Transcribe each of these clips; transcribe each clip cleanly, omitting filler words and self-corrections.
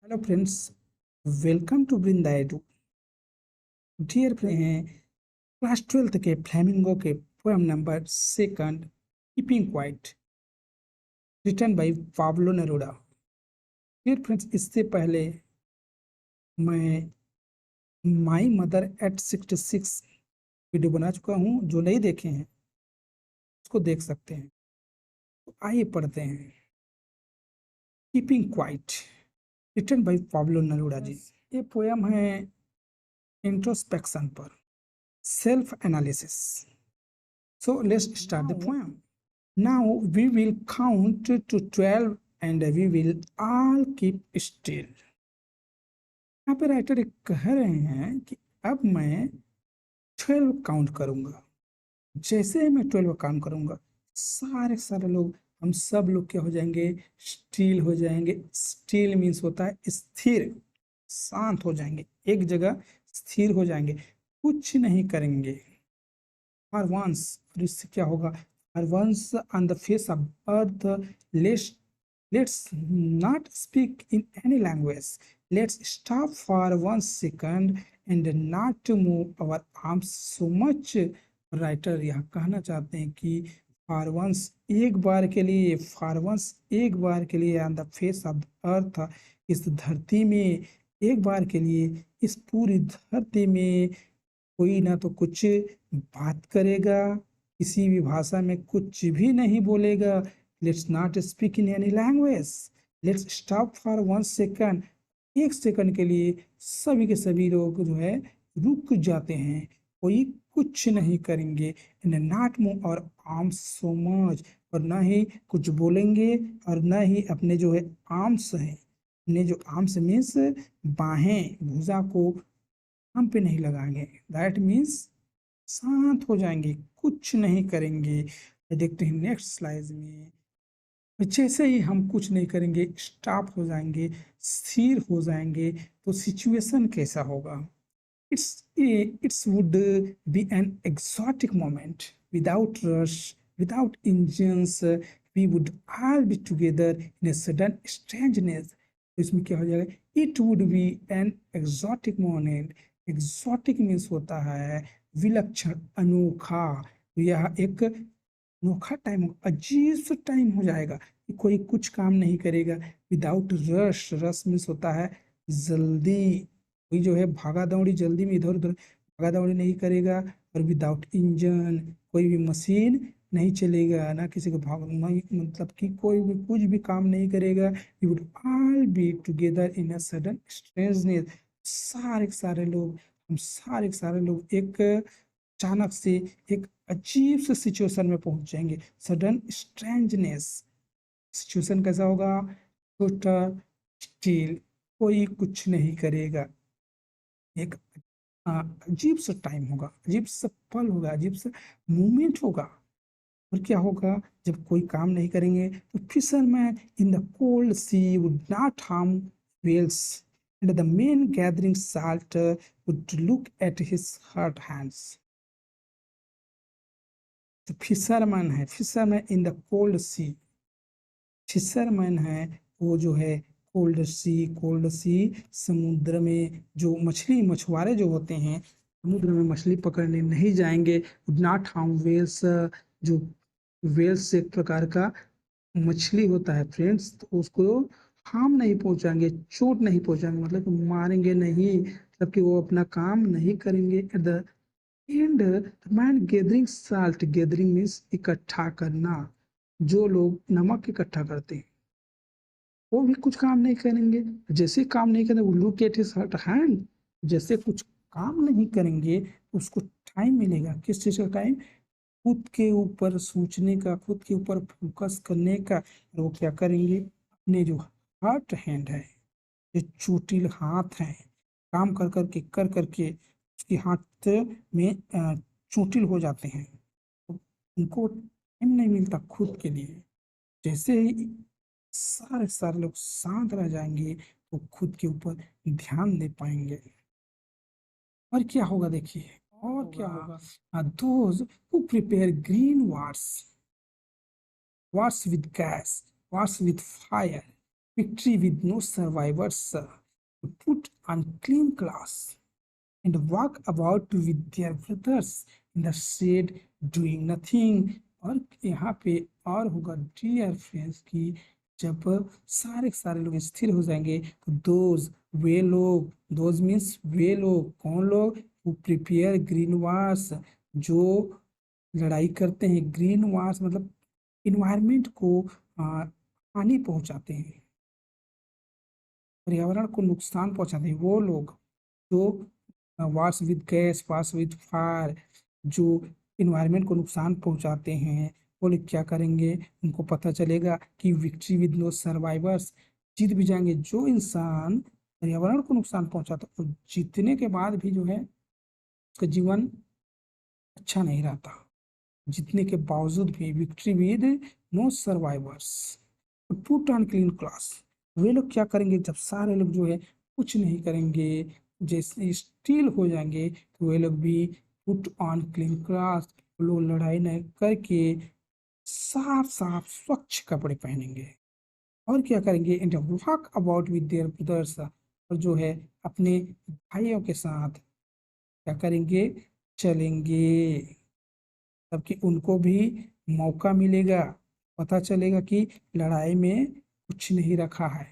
Hello friends, welcome to Vrinda edu. Dear friend, class 12th के Flamingo के poem number second keeping quiet, written by Pablo Neruda. Dear friends, इससे पहले मैं my mother eight 66 video बना चुका हूँ। जो नहीं देखे हैं उसको देख सकते हैं। तो आइए पढ़ते हैं। Keeping quiet, written by Pablo Neruda ji. ये पोएम है इंट्रोस्पेक्शन पर, self analysis. So let's start the poem. Now we will count to 12 and we will all keep still. यहाँ पे राइटर कह रहे हैं कि अब मैं 12 काउंट करूंगा। जैसे ही मैं 12 काउंट करूंगा, सारे सारे लोग, हम सब लोग क्या हो जाएंगे? स्टिल हो जाएंगे। स्टिल मीन्स होता है स्थिर, शांत हो जाएंगे, एक जगह स्थिर हो जाएंगे, कुछ नहीं करेंगे। और वंस, और इससे क्या होगा? और once on the face of earth, let's let's not speak in any language. Let's stop for 1 second and not move our arms so much. Writer यह कहना चाहते हैं कि फॉर वंस, एक बार के लिए, फॉर वंस एक बार के लिए, ऑन द फेस ऑफ अर्थ, इस धरती में, एक बार के लिए इस पूरी धरती में कोई ना तो कुछ बात करेगा, किसी भी भाषा में कुछ भी नहीं बोलेगा। Let's not speak in any language, let's stop for 1 second. एक सेकंड के लिए सभी के सभी लोग जो है रुक जाते हैं, कोई कुछ नहीं करेंगे। एंड नॉट मूव और आर्म्स सो मच, और ना ही कुछ बोलेंगे, और ना ही अपने जो है आर्म्स हैं, अपने जो आर्म्स मीन्स बाहें, भुजा को हम पे नहीं लगाएंगे। दैट मीन्स शांत हो जाएंगे, कुछ नहीं करेंगे। देखते हैं नेक्स्ट स्लाइड में। जैसे ही हम कुछ नहीं करेंगे, स्टॉप हो जाएंगे, स्थिर हो जाएंगे, तो सिचुएशन कैसा होगा? It's would be an exotic moment, without rush, without engines, we would all be together in a sudden strangeness. तो इसमें क्या हो जाएगा? It would be an exotic moment. Exotic means होता है विलक्षण, अनोखा। तो यह एक अनोखा टाइम, अजीब सा टाइम हो जाएगा कि कोई कुछ काम नहीं करेगा। विदाउट रश, रश मीन्स होता है जल्दी, कोई जो है भागा दौड़ी, जल्दी में इधर उधर भागा दौड़ी नहीं करेगा। और विदाउट इंजन, कोई भी मशीन नहीं चलेगा, ना किसी को भाग नहीं, मतलब कि कोई भी कुछ भी काम नहीं करेगा। You would all be together in a sudden strangeness. सारे के सारे लोग, हम सारे के सारे लोग एक अचानक से एक अजीब से सिचुएशन में पहुंच जाएंगे। सडन स्ट्रेंजनेस, सिचुएशन कैसा होगा? टोटल स्टिल, कोई कुछ नहीं करेगा। एक अजीब सा टाइम होगा, अजीब सा पल होगा, अजीब सा मोमेंट होगा। और क्या होगा जब कोई काम नहीं करेंगे? तो fisherman in the cold sea would not harm whales, and the man gathering salt would look at his hurt hands. तो फिशरमैन है, fisherman in the cold sea, fisherman है वो जो है कोल्ड सी, कोल्ड सी समुद्र में जो मछली, मछुआरे जो होते हैं समुद्र में मछली पकड़ने नहीं जाएंगे। वुड नॉट हार्म वेल्स, जो वेल्स एक प्रकार का मछली होता है फ्रेंड्स, तो उसको हार्म नहीं पहुंचाएंगे, चोट नहीं पहुंचाएंगे, मतलब कि मारेंगे नहीं, मतलब कि वो अपना काम नहीं करेंगे। At the end man gathering salt, gathering means इकट्ठा करना, जो लोग नमक इकट्ठा करते हैं वो भी कुछ काम नहीं करेंगे। जैसे काम नहीं करेंगे, look at his hurt hand, जैसे कुछ काम नहीं करेंगे उसको टाइम मिलेगा। किस चीज का टाइम? खुद के ऊपर सोचने का, खुद के ऊपर फोकस करने का। और वो क्या करेंगे? अपने जो हर्ट हैंड है, जो चोटिल हाथ है, काम कर करके, कर करके उसके हाथ में चोटिल हो जाते हैं, तो उनको टाइम नहीं मिलता खुद के लिए। जैसे ही सारे सारे लोग शांत रह जाएंगे तो खुद के ऊपर ध्यान दे पाएंगे। और क्या होगा देखिए, और क्या होगा? Those who prepare green wars, wars with gas, wars with fire, victory with no survivors, put unclean clothes and walk about with their brothers in the shade doing nothing। और यहाँ पे और होगा डियर फ्रेंड्स की जब सारे के सारे लोग स्थिर हो जाएंगे तो दोज मीन्स वे लोग कौन लोग, वो प्रिपेयर ग्रीन वार्स, जो लड़ाई करते हैं, ग्रीन वार्स मतलब इन्वायरमेंट को हानि पहुंचाते हैं, पर्यावरण को नुकसान पहुंचाते हैं, वो लोग जो wars with gas, wars with fire, जो इन्वायरमेंट को नुकसान पहुंचाते हैं, वो लोग क्या करेंगे, उनको पता चलेगा कि विक्ट्री विद नो सर्वाइवर्स, जीत भी जाएंगे। जो इंसान पर्यावरण को नुकसान पहुंचाता है तो जीतने के बाद भी जो है उसका जीवन अच्छा नहीं रहता, जीतने के बावजूद भी। Victory with no survivors, put on clean class, वे लोग क्या करेंगे जब सारे लोग जो है कुछ नहीं करेंगे, जैसे स्टील हो जाएंगे, तो वे लोग भी पुट ऑन क्लीन क्लास, लोग लड़ाई नहीं करके साफ साफ स्वच्छ कपड़े पहनेंगे और क्या करेंगे, and walk about with their brothers, और जो है अपने भाइयों के साथ क्या करेंगे, चलेंगे, तबकि उनको भी मौका मिलेगा, पता चलेगा कि लड़ाई में कुछ नहीं रखा है,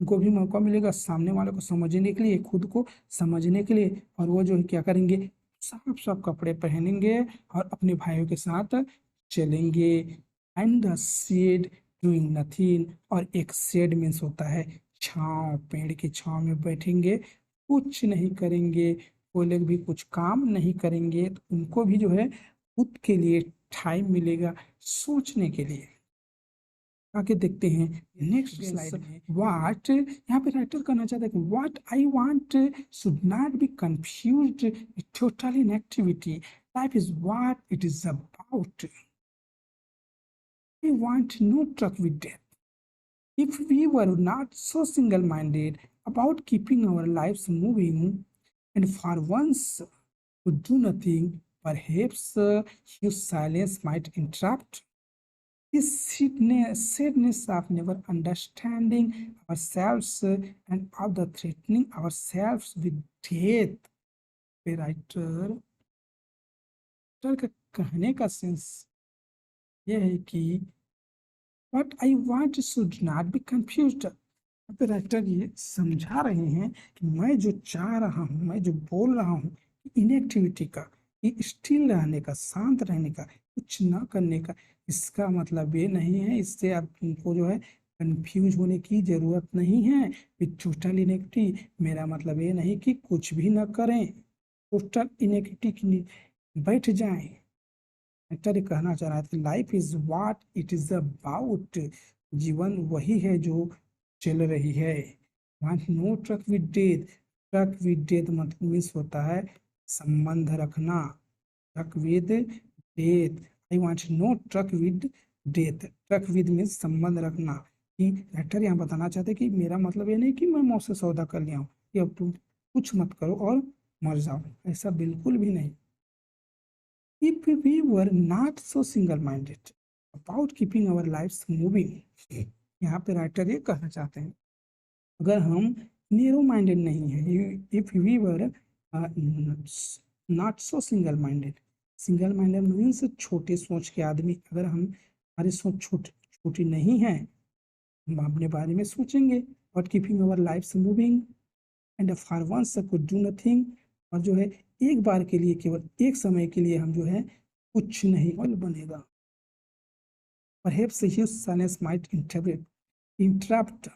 उनको भी मौका मिलेगा सामने वाले को समझने के लिए, खुद को समझने के लिए, और वो जो है क्या करेंगे, साफ साफ कपड़े पहनेंगे और अपने भाइयों के साथ चलेंगे। And the shade doing nothing, और एक शेड मीन्स होता है छांव, पेड़ की छांव में बैठेंगे, कुछ नहीं करेंगे, वो लोग भी कुछ काम नहीं करेंगे, तो उनको भी जो है खुद के लिए टाइम मिलेगा सोचने के लिए। आगे देखते हैं नेक्स्ट स्लाइड में, व्हाट यहाँ पे राइटर कहना चाहता है कि what I want should not be confused with total inactivity, life is what it is about. I want no truck with death, if we were not so single-minded about keeping our lives moving and for once to do nothing, perhaps your silence might interrupt this sadness of never understanding ourselves and of the threatening ourselves with death। Writer का कहने का sense यह है कि what I want should not be confused। Writer ये समझा रहे हैं कि मैं जो चाह रहा हूँ, मैं जो बोल रहा हूँ, इनएक्टिविटी का, ये स्टिल रहने का, शांत रहने का, कुछ न करने का, इसका मतलब ये नहीं है, इससे आपको जो है कंफ्यूज होने की जरूरत नहीं है। विथ टोटल इनएक्टिविटी मेरा मतलब ये नहीं कि कुछ भी न करें, टोटल इनएक्टिविटी बैठ जाएं। राइटर कहना चाह रहा है कि life is what it is about, जीवन वही है जो चल रही है। Want no truck with death, truck with death मतलब मीन्स होता है संबंध रखना, truck with death, I want no truck with death, truck with means संबंध रखना। कि राइटर यहाँ बताना चाहते कि मेरा मतलब ये नहीं कि मैं मौत से सौदा कर लिया हूँ कि अब तुम कुछ मत करो और मर जाओ, ऐसा बिल्कुल भी नहीं। If we were not so single-minded about keeping our lives moving, यहाँ पे राइटर ये कहना चाहते हैं अगर हम नेरो माइंडेड नहीं है, if we were not so single minded, single minded means छोटे सोच के आदमी, अगर हम हमारी सोच छोटी नहीं है, हम अपने बारे में सोचेंगे, but keeping our life moving and for once could do nothing, और जो है एक बार के लिए, केवल एक समय के लिए हम जो है कुछ नहीं बनेगा। Perhaps his silence might interrupt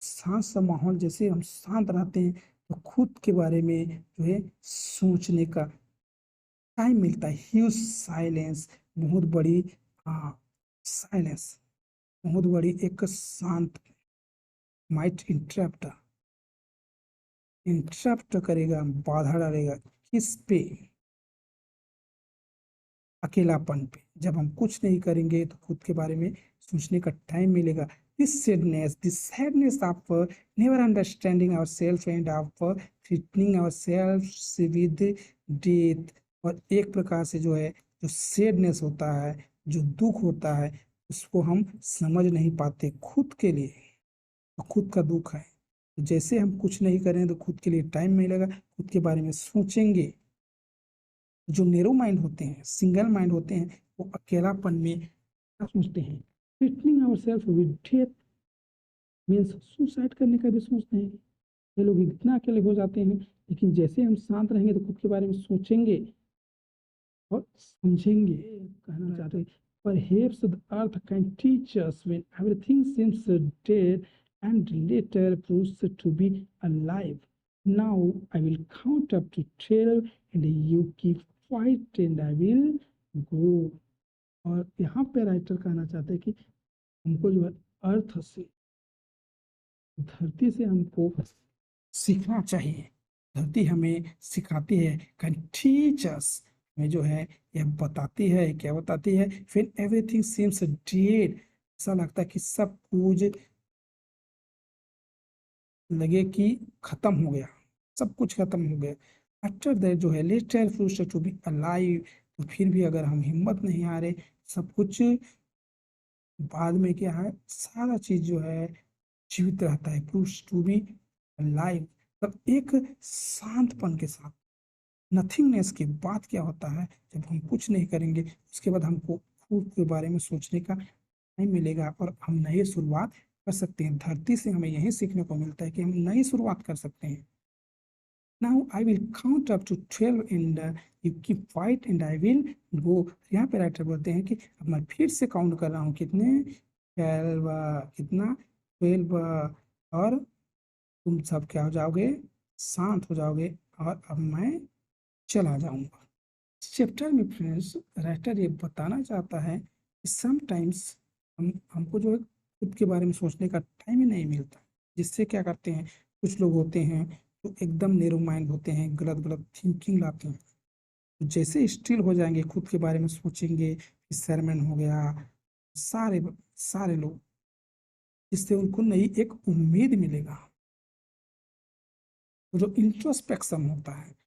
शांत सा माहौल, जैसे हम शांत रहते हैं तो खुद के बारे में जो है सोचने का टाइम मिलता है। ह्यूज साइलेंस बहुत बड़ी साइलेंस, बहुत बड़ी एक शांत, माइट इंटरप्ट करेगा, बाधा डालेगा, किस पे, अकेलापन पे। जब हम कुछ नहीं करेंगे तो खुद के बारे में सोचने का टाइम मिलेगा। this sadness of never understanding ourselves and of threatening ourselves with death, और एक प्रकार से जो है जो सैडनेस होता है, जो दुख होता है, उसको हम समझ नहीं पाते खुद के लिए, और खुद का दुख है। जैसे हम कुछ नहीं करें तो खुद के लिए टाइम मिलेगा, खुद के बारे में सोचेंगे। जो नेरो माइंड होते हैं, सिंगल माइंड होते हैं, वो अकेलापन में क्या सोचते हैं, threatening ourselves with death means suicide करने का भी सोचते हैं। ये लोग इतना अकेले हो जाते हैं, लेकिन जैसे हम शांत रहेंगे तो खुद के बारे में सोचेंगे और समझेंगे। कहना चाहते हैं, perhaps the earth can teach us when everything seems dead and later proves to be alive. Now I will count up to 12 and you keep quiet and I will go. और यहाँ पे राइटर कहना चाहते हैं कि हमको जो है अर्थ से, धरती से हमको सीखना चाहिए। धरती हमें सिखाती है, कैन टीच अस, हमें जो है यह बताती है, क्या बताती है, फिर एवरीथिंग सीम्स डेड, ऐसा लगता है कि सब कुछ लगे कि खत्म हो गया, सब कुछ खत्म हो गया। आफ्टर दैट जो है later fruits to be alive, तो फिर भी अगर हम हिम्मत नहीं हारे, सब कुछ बाद में क्या है, सारा चीज जो है जीवित रहता है, प्रूव्स टू बी अलाइव, तब एक शांतपन के साथ। नथिंगनेस के बाद क्या होता है, जब हम कुछ नहीं करेंगे उसके बाद हमको खुद के बारे में सोचने का टाइम मिलेगा और हम नई शुरुआत कर सकते हैं। धरती से हमें यही सीखने को मिलता है कि हम नई शुरुआत कर सकते हैं। Now I will count up to 12 and you keep fight and I will go. यहाँ पे राइटर बोलते हैं कि अब मैं फिर से काउंट कर रहा हूँ, कितने, 12, कितना, 12, और तुम सब क्या हो जाओगे, शांत हो जाओगे और अब मैं चला जाऊंगा। चैप्टर में फ्रेंड्स राइटर ये बताना चाहता है कि समटाइम्स हमको जो है खुद के बारे में सोचने का टाइम ही नहीं मिलता, जिससे क्या करते हैं, कुछ लोग होते हैं तो एकदम नेरो माइंड होते हैं, गलत गलत थिंकिंग लाते हैं। तो जैसे स्टिल हो जाएंगे, खुद के बारे में सोचेंगे, फिशरमैन हो गया, सारे सारे लोग, जिससे उनको नई एक उम्मीद मिलेगा। तो जो इंट्रोस्पेक्शन होता है,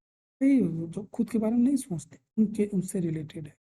जो खुद के बारे में नहीं सोचते, उनके उनसे रिलेटेड है।